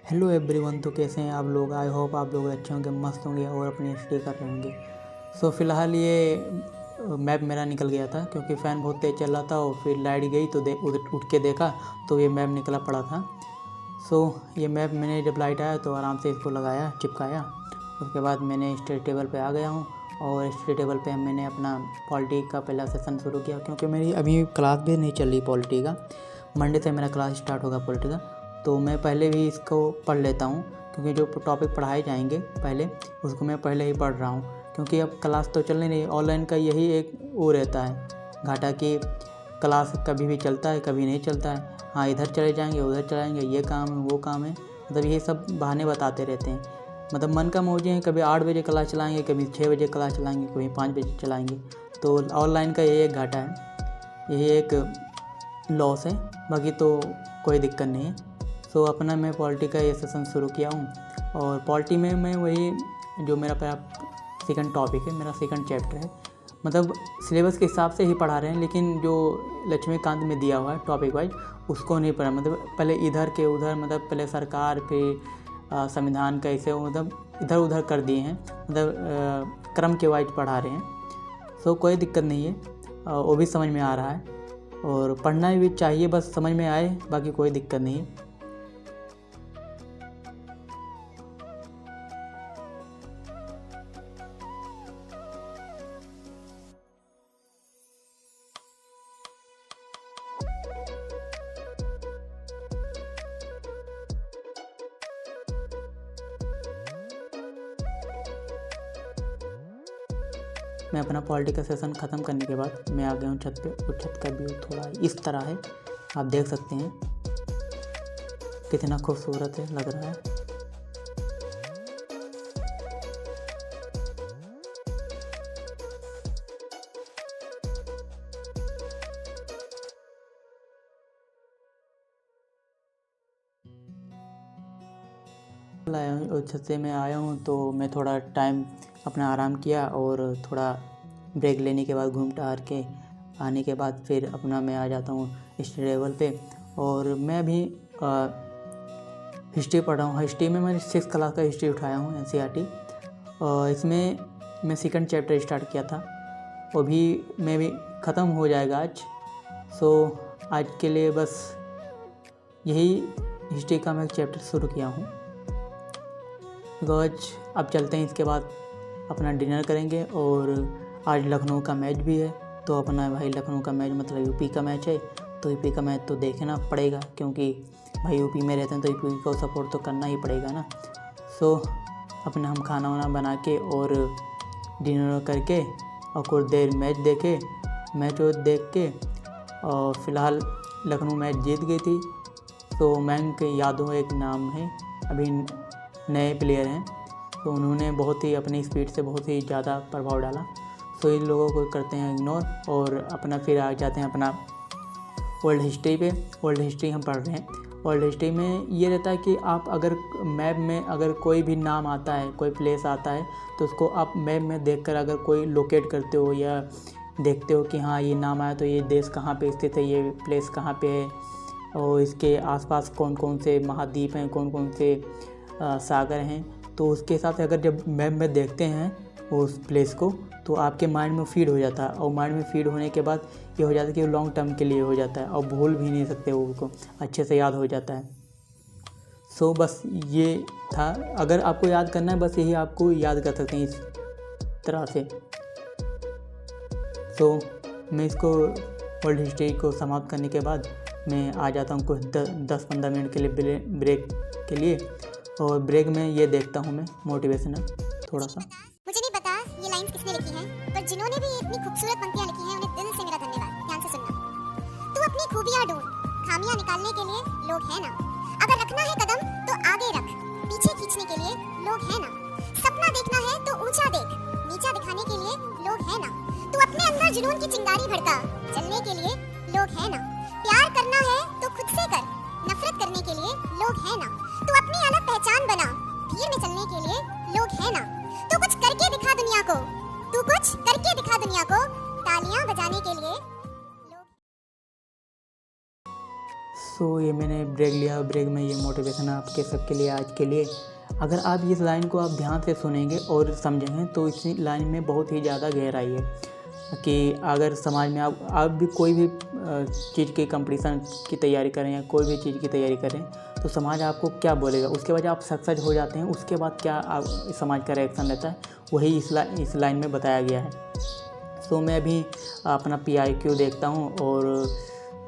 Hello everyone, तो कैसे हैं आप लोग। आई होप आप लोग अच्छे होंगे, मस्त होंगे और अपनी स्टे कर रहे होंगे। सो फ़िलहाल ये मैप मेरा निकल गया था क्योंकि फ़ैन बहुत तेज़ चल रहा था और फिर लाइट गई तो उठ के देखा तो ये मैप निकला पड़ा था। सो ये मैप मैंने जब लाइट आया तो आराम से इसको लगाया, चिपकाया। उसके बाद मैंने स्टडी टेबल पे आ गया हूँ और स्टडी टेबल पे मैंने अपना पॉलिटी का पहला सेशन शुरू किया क्योंकि मेरी अभी क्लास भी नहीं चल रही पॉलिटी का। मंडे से मेरा क्लास स्टार्ट होगा पॉलिटी का, तो मैं पहले भी इसको पढ़ लेता हूँ क्योंकि जो टॉपिक पढ़ाए जाएंगे पहले उसको मैं पहले ही पढ़ रहा हूँ क्योंकि अब क्लास तो चल नहीं। ऑनलाइन का यही एक वो रहता है घाटा कि क्लास कभी भी चलता है कभी नहीं चलता है। हाँ, इधर चले जाएंगे उधर चलाएंगे, ये काम है वो काम है, मतलब यही सब बहाने बताते रहते हैं। मतलब मन का मौजे हैं, कभी 8 बजे क्लास चलाएंगे, कभी 6 बजे क्लास चलाएंगे, कभी 5 बजे चलाएंगे। तो ऑनलाइन का यही एक घाटा है, यही एक लॉस है, बाकी तो कोई दिक्कत नहीं है। सो अपना मैं पॉलिटी का ये सेशन शुरू किया हूँ और पॉलिटी में मैं वही जो मेरा सेकंड टॉपिक है, मेरा सेकंड चैप्टर है। मतलब सिलेबस के हिसाब से ही पढ़ा रहे हैं, लेकिन जो लक्ष्मीकांत में दिया हुआ है टॉपिक वाइज उसको नहीं पढ़ा। मतलब पहले इधर के उधर, मतलब पहले सरकार पे संविधान कैसे, मतलब इधर उधर कर दिए हैं, मतलब क्रम के वाइज पढ़ा रहे हैं। सो कोई दिक्कत नहीं है, वो भी समझ में आ रहा है और पढ़ना भी चाहिए, बस समझ में आए, बाकी कोई दिक्कत नहीं है। मैं अपना पॉलिटिकल सेशन ख़त्म करने के बाद मैं आ गया हूँ छत पे, और छत का व्यू थोड़ा इस तरह है, आप देख सकते हैं कितना खूबसूरत है, लग रहा है। आया हूँ और छत से मैं आया हूँ तो मैं थोड़ा टाइम अपना आराम किया और थोड़ा ब्रेक लेने के बाद घूम टहल के आने के बाद फिर अपना मैं आ जाता हूँ स्टडी टेबल पे। और मैं अभी हिस्ट्री पढ़ रहा हूँ। हिस्ट्री में मैं 6th क्लास का हिस्ट्री उठाया हूँ, NCERT, और इसमें मैं सेकंड चैप्टर स्टार्ट किया था, वो भी मैं भी ख़त्म हो जाएगा आज। सो आज के लिए बस यही हिस्ट्री का मैं चैप्टर शुरू किया हूँ। आज अब चलते हैं, इसके बाद अपना डिनर करेंगे। और आज लखनऊ का मैच भी है, तो अपना भाई लखनऊ का मैच मतलब यूपी का मैच है, तो यूपी का मैच तो देखना पड़ेगा क्योंकि भाई यूपी में रहते हैं तो यूपी को सपोर्ट तो करना ही पड़ेगा ना। सो अपना हम खाना वाना बना के और डिनर करके और कुछ देर मैच देखे, मैच देख के, और फिलहाल लखनऊ मैच जीत गई थी। तो मयंक यादव एक नाम है, अभी नए प्लेयर हैं, तो उन्होंने बहुत ही अपनी स्पीड से बहुत ही ज़्यादा प्रभाव डाला। सो इन लोगों को करते हैं इग्नोर और अपना फिर आ जाते हैं अपना ओल्ड हिस्ट्री पे। ओल्ड हिस्ट्री हम पढ़ रहे हैं। ओल्ड हिस्ट्री में ये रहता है कि आप अगर मैप में अगर कोई भी नाम आता है, कोई प्लेस आता है, तो उसको आप मैप में देखकर अगर कोई लोकेट करते हो या देखते हो कि हाँ ये नाम आया तो ये देश कहाँ पे स्थित है, ये प्लेस कहाँ पे है, और इसके आसपास कौन कौन से महाद्वीप हैं, कौन कौन से सागर हैं, तो उसके हिसाब से अगर जब मैप में देखते हैं उस प्लेस को तो आपके माइंड में फीड हो जाता है। और माइंड में फीड होने के बाद ये हो जाता है कि लॉन्ग टर्म के लिए हो जाता है और भूल भी नहीं सकते वो, उसको अच्छे से याद हो जाता है। सो बस ये था, अगर आपको याद करना है बस यही आपको याद कर सकते हैं इस तरह से। सो मैं इसको ओल्ड हिस्ट्री को समाप्त करने के बाद मैं आ जाता हूँ कुछ 10-15 मिनट के लिए ब्रेक के लिए, और ब्रेक में ये देखता हूँ मैं मोटिवेशनल थोड़ा सा। मुझे नहीं पता ये लाइंस किसने लिखी हैं, पर जिन्होंने भी इतनी खूबसूरत पंक्तियां लिखी हैं उन्हें दिल से मेरा धन्यवाद। ध्यान से सुनना। तू अपनी खूबियां ढूंढ, खामियां निकालने के लिए लोग हैं ना। अगर रखना है कदम तो आगे रख, पीछे खींचने के लिए लोग हैं ना। सपना देखना है तो ऊंचा देख, नीचा दिखाने के लिए लोग हैं ना। तू अपने अंदर जुनून की चिंगारी भड़का, जलने के लिए लोग हैं ना। प्यार करना है तो खुद से कर, नफरत करने के लिए लोग हैं ना। तू अपनी अलग पहचान बना, भीड़ में चलने के लिए लोग हैं ना। तू कुछ करके दिखा दुनिया को, तू कुछ करके दिखा दुनिया को, तालियां बजाने के लिए लोग। सो ये मैंने ब्रेक लिया। ब्रेक में ये मोटिवेशन है आपके सबके लिए आज के लिए। अगर आप इस लाइन को आप ध्यान से सुनेंगे और समझेंगे तो इस लाइन में बहुत ही ज़्यादा गहराई है कि अगर समाज में आप भी कोई भी चीज़ के कंपटीशन की तैयारी करें या कोई भी चीज़ की तैयारी करें तो समाज आपको क्या बोलेगा, उसके बाद आप सक्सेस हो जाते हैं, उसके बाद क्या समाज का रिएक्शन रहता है, वही इस लाइन में बताया गया है। सो मैं अभी अपना PIQ देखता हूँ और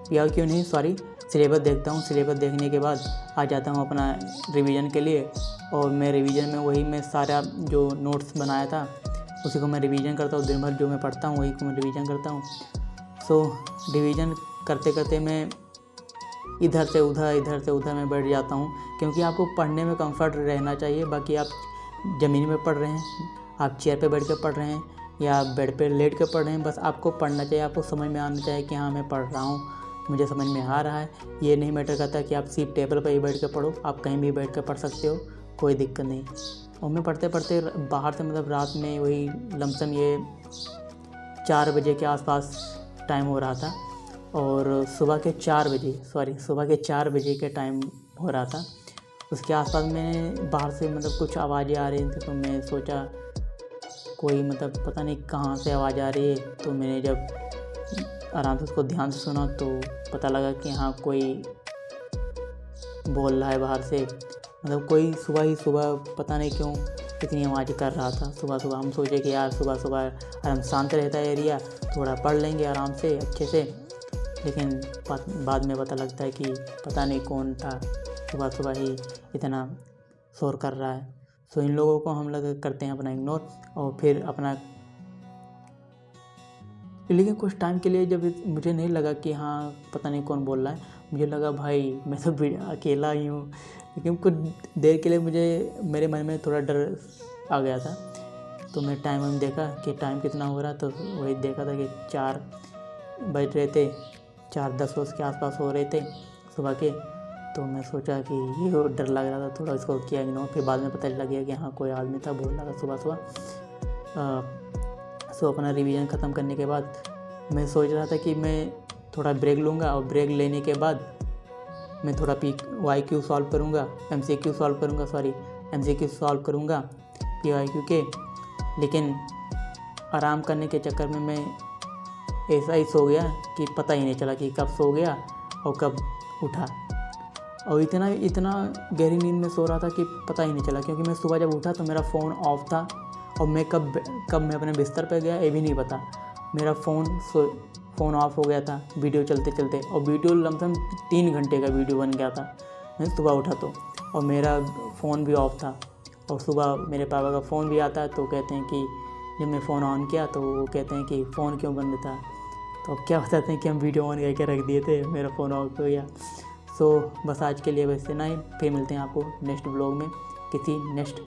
PIQ नहीं सॉरी सिलेबस देखता हूँ। सिलेबस देखने के बाद आ जाता हूँ अपना रिवीजन के लिए और मैं रिवीजन में वही मैं सारा जो नोट्स बनाया था उसी को मैं रिवीजन करता हूँ। दिन भर जो मैं पढ़ता हूँ वही को मैं रिवीजन करता हूँ। सो रिवीजन करते करते मैं इधर से उधर मैं बैठ जाता हूँ, क्योंकि आपको पढ़ने में कंफर्ट रहना चाहिए। बाकी आप ज़मीन में पढ़ रहे हैं, आप चेयर पे बैठ के पढ़ रहे हैं या बेड पे लेट के पढ़ रहे हैं, बस आपको पढ़ना चाहिए, आपको समझ में आना चाहिए कि हाँ मैं पढ़ रहा हूँ, मुझे समझ में आ रहा है। ये नहीं मैटर करता कि आप सिर्फ टेबल पर ही बैठ के पढ़ो, आप कहीं भी बैठ कर पढ़ सकते हो, कोई दिक्कत नहीं। और मैं पढ़ते पढ़ते बाहर से मतलब रात में वही लमसम ये 4 बजे के आसपास टाइम हो रहा था और सुबह के 4 बजे के टाइम हो रहा था। उसके आसपास मैंने बाहर से मतलब कुछ आवाज़ें आ रही थी तो मैं सोचा कोई मतलब पता नहीं कहाँ से आवाज़ आ रही है। तो मैंने जब आराम से उसको ध्यान से सुना तो पता लगा कि हाँ कोई बोल रहा है बाहर से, मतलब कोई सुबह पता नहीं क्यों इतनी आवाज़ कर रहा था सुबह। हम सोचे कि यार सुबह आराम शांत रहता है एरिया, थोड़ा पढ़ लेंगे आराम से अच्छे से, लेकिन बाद में पता लगता है कि पता नहीं कौन था सुबह ही इतना शोर कर रहा है। सो इन लोगों को हम लोग करते हैं अपना इग्नोर और फिर अपना, लेकिन कुछ टाइम के लिए जब मुझे नहीं लगा कि हाँ पता नहीं कौन बोल रहा है, मुझे लगा भाई मैं तो अकेला ही हूँ। लेकिन कुछ देर के लिए मेरे मन में थोड़ा डर आ गया था। तो मैं टाइम देखा कि टाइम कितना हो रहा, तो वही देखा था कि 4 बज रहे थे, 4:10 के आसपास हो रहे थे सुबह के। तो मैं सोचा कि ये डर लग रहा था थोड़ा, इसको किया इग्नोर। फिर बाद में पता लग गया कि हाँ कोई आदमी था बोल रहा था सुबह। सो अपना रिवीजन ख़त्म करने के बाद मैं सोच रहा था कि मैं थोड़ा ब्रेक लूँगा और ब्रेक लेने के बाद मैं थोड़ा PYQ सॉल्व करूँगा, MCQ सॉल्व करूँगा PYQ के। लेकिन आराम करने के चक्कर में मैं ऐसा ही सो गया कि पता ही नहीं चला कि कब सो गया और कब उठा। और इतना गहरी नींद में सो रहा था कि पता ही नहीं चला, क्योंकि मैं सुबह जब उठा तो मेरा फ़ोन ऑफ था और मैं कब मैं अपने बिस्तर पर गया ये भी नहीं पता। मेरा फ़ोन ऑफ हो गया था वीडियो चलते, और वीडियो लमसम 3 घंटे का वीडियो बन गया था। मैं सुबह उठा तो और मेरा फ़ोन भी ऑफ था। और सुबह मेरे पापा का फ़ोन भी आता है तो कहते हैं कि जब मैं फ़ोन ऑन किया तो वो कहते हैं कि फ़ोन क्यों बंद था। तो अब क्या बताते हैं कि हम वीडियो ऑन करके रख दिए थे, मेरा फ़ोन ऑफ हो गया। सो बस आज के लिए बस इतना ही। फिर मिलते हैं आपको नेक्स्ट ब्लॉग में किसी नेक्स्ट